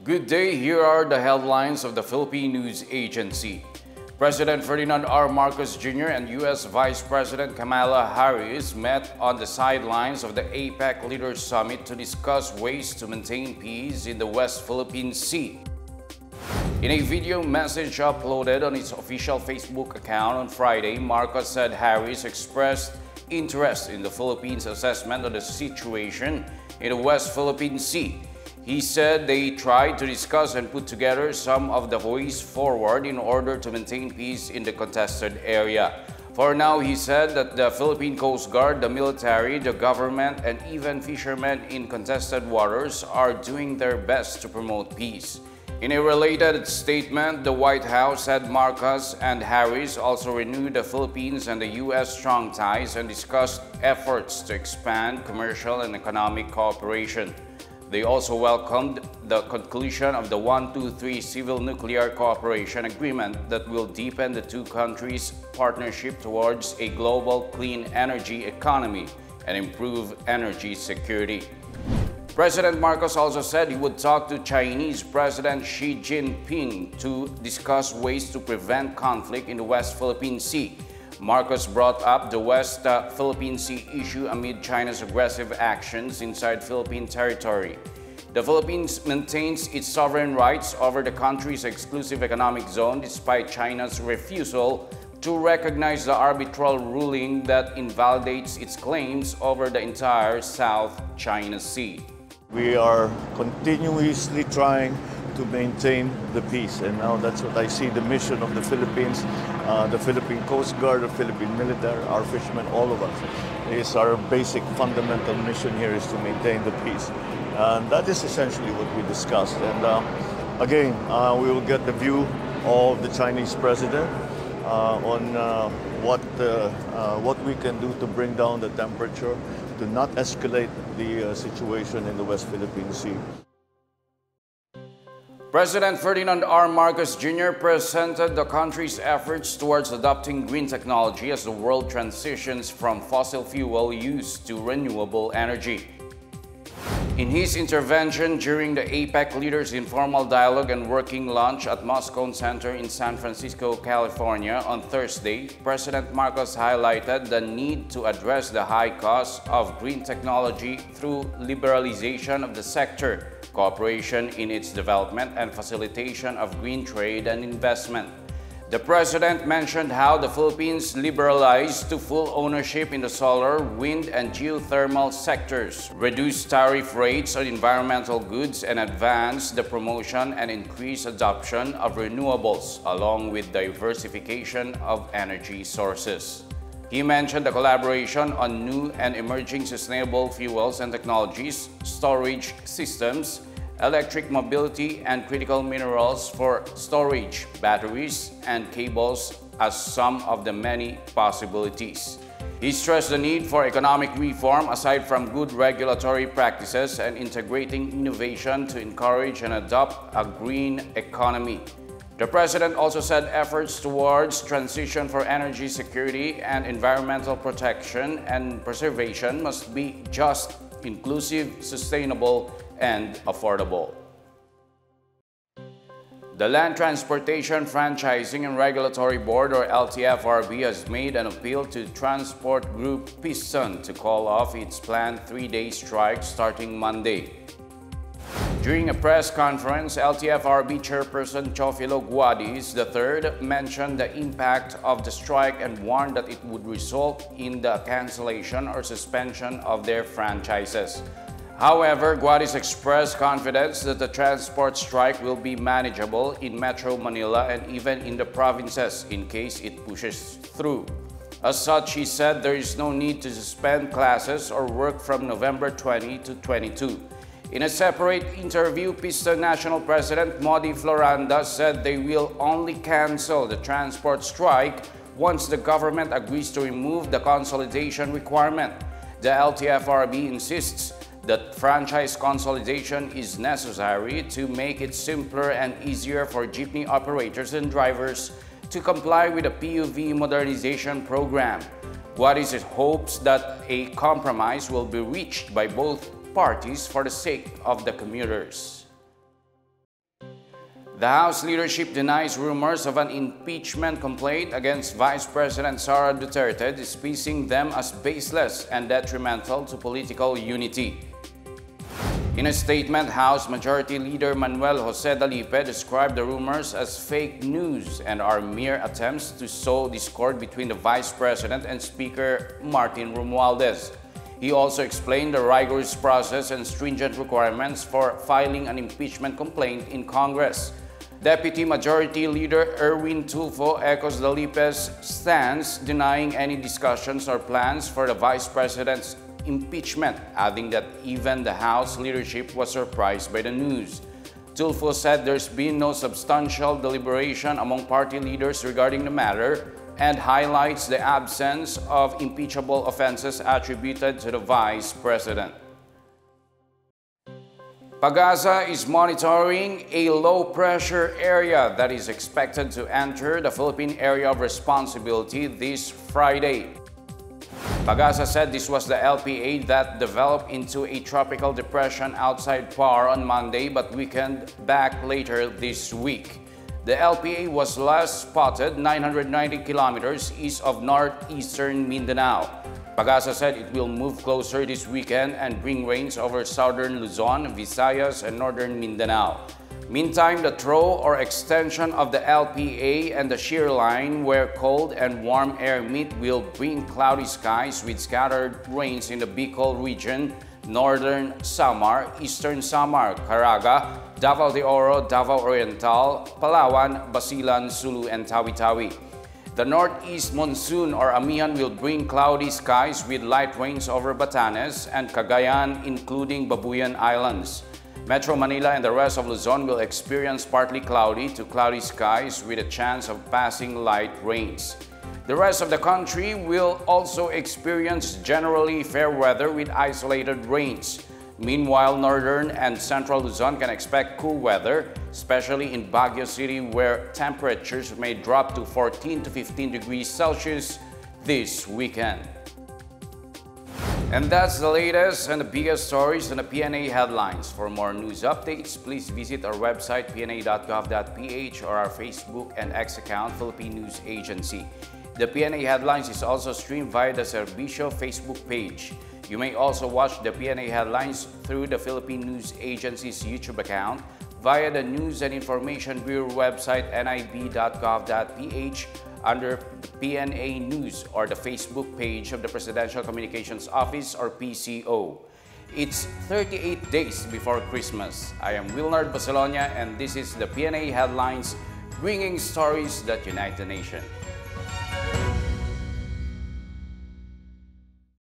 Good day, here are the headlines of the Philippine News Agency. President Ferdinand R. Marcos Jr. and U.S. Vice President Kamala Harris met on the sidelines of the APEC Leaders Summit to discuss ways to maintain peace in the West Philippine Sea. In a video message uploaded on its official Facebook account on Friday, Marcos said Harris expressed interest in the Philippines' assessment of the situation in the West Philippine Sea. He said they tried to discuss and put together some of the ways forward in order to maintain peace in the contested area. For now, he said that the Philippine Coast Guard, the military, the government, and even fishermen in contested waters are doing their best to promote peace. In a related statement, the White House said Marcos and Harris also renewed the Philippines and the U.S. strong ties and discussed efforts to expand commercial and economic cooperation. They also welcomed the conclusion of the 123 Civil Nuclear Cooperation Agreement that will deepen the two countries' partnership towards a global clean energy economy and improve energy security. President Marcos also said he would talk to Chinese President Xi Jinping to discuss ways to prevent conflict in the West Philippine Sea. Marcos brought up the West Philippine Sea issue amid China's aggressive actions inside Philippine territory. The Philippines maintains its sovereign rights over the country's exclusive economic zone despite China's refusal to recognize the arbitral ruling that invalidates its claims over the entire South China Sea. We are continuously trying to maintain the peace, and now that's what I see the mission of the Philippines, the Philippine Coast Guard, the Philippine military, our fishermen, all of us. Is our basic fundamental mission here is to maintain the peace. And that is essentially what we discussed. And again, we will get the view of the Chinese president on what we can do to bring down the temperature, to not escalate the situation in the West Philippine Sea. President Ferdinand R. Marcos Jr. presented the country's efforts towards adopting green technology as the world transitions from fossil fuel use to renewable energy. In his intervention during the APEC Leaders Informal Dialogue and Working Lunch at Moscone Center in San Francisco, California on Thursday, President Marcos highlighted the need to address the high cost of green technology through liberalization of the sector, cooperation in its development, and facilitation of green trade and investment. The president mentioned how the Philippines liberalized to full ownership in the solar, wind, and geothermal sectors, reduced tariff rates on environmental goods, and advanced the promotion and increased adoption of renewables, along with diversification of energy sources. He mentioned the collaboration on new and emerging sustainable fuels and technologies, storage systems, electric mobility, and critical minerals for storage, batteries, and cables as some of the many possibilities. He stressed the need for economic reform aside from good regulatory practices and integrating innovation to encourage and adopt a green economy. The president also said efforts towards transition for energy security and environmental protection and preservation must be just, inclusive, sustainable, and affordable. The Land Transportation Franchising and Regulatory Board, or LTFRB, has made an appeal to transport group Piston to call off its planned 3-day strike starting Monday. During a press conference, LTFRB Chairperson Teofilo Guadis III mentioned the impact of the strike and warned that it would result in the cancellation or suspension of their franchises. However, Guadis expressed confidence that the transport strike will be manageable in Metro Manila and even in the provinces in case it pushes through. As such, he said there is no need to suspend classes or work from November 20 to 22. In a separate interview, Piston National President Modi Floranda said they will only cancel the transport strike once the government agrees to remove the consolidation requirement. The LTFRB insists that franchise consolidation is necessary to make it simpler and easier for jeepney operators and drivers to comply with the PUV modernization program. Guadis hopes that a compromise will be reached by both parties for the sake of the commuters. The House leadership denies rumors of an impeachment complaint against Vice President Sara Duterte, dismissing them as baseless and detrimental to political unity. In a statement, House Majority Leader Manuel Jose Dalipe described the rumors as fake news and are mere attempts to sow discord between the Vice President and Speaker Martin Romualdez. He also explained the rigorous process and stringent requirements for filing an impeachment complaint in Congress. Deputy Majority Leader Erwin Tulfo echoes Dalipe's stance, denying any discussions or plans for the Vice President's impeachment, adding that even the House leadership was surprised by the news. Tulfo said there's been no substantial deliberation among party leaders regarding the matter and highlights the absence of impeachable offenses attributed to the Vice President. PAGASA is monitoring a low-pressure area that is expected to enter the Philippine Area of Responsibility this Friday. PAGASA said this was the LPA that developed into a tropical depression outside PAR on Monday but weakened back later this week. The LPA was last spotted 990 kilometers east of northeastern Mindanao. PAGASA said it will move closer this weekend and bring rains over southern Luzon, Visayas, and northern Mindanao. Meantime, the throw or extension of the LPA and the shear line where cold and warm air meet will bring cloudy skies with scattered rains in the Bicol region, northern Samar, eastern Samar, Caraga, Davao de Oro, Davao Oriental, Palawan, Basilan, Sulu, and Tawi-Tawi. The northeast monsoon or Amihan will bring cloudy skies with light rains over Batanes and Cagayan, including Babuyan Islands. Metro Manila and the rest of Luzon will experience partly cloudy to cloudy skies with a chance of passing light rains. The rest of the country will also experience generally fair weather with isolated rains. Meanwhile, northern and central Luzon can expect cool weather, especially in Baguio City where temperatures may drop to 14 to 15 degrees Celsius this weekend. And that's the latest and the biggest stories in the PNA headlines. For more news updates, please visit our website pna.gov.ph or our Facebook and X account, Philippine News Agency. The PNA headlines is also streamed via the Servicio Facebook page. You may also watch the PNA headlines through the Philippine News Agency's YouTube account, via the News and Information Bureau website nib.gov.ph, under the PNA News or the Facebook page of the Presidential Communications Office or PCO. It's 38 days before Christmas. I am Wilnard Basilonia and this is the PNA Headlines, bringing stories that unite the nation.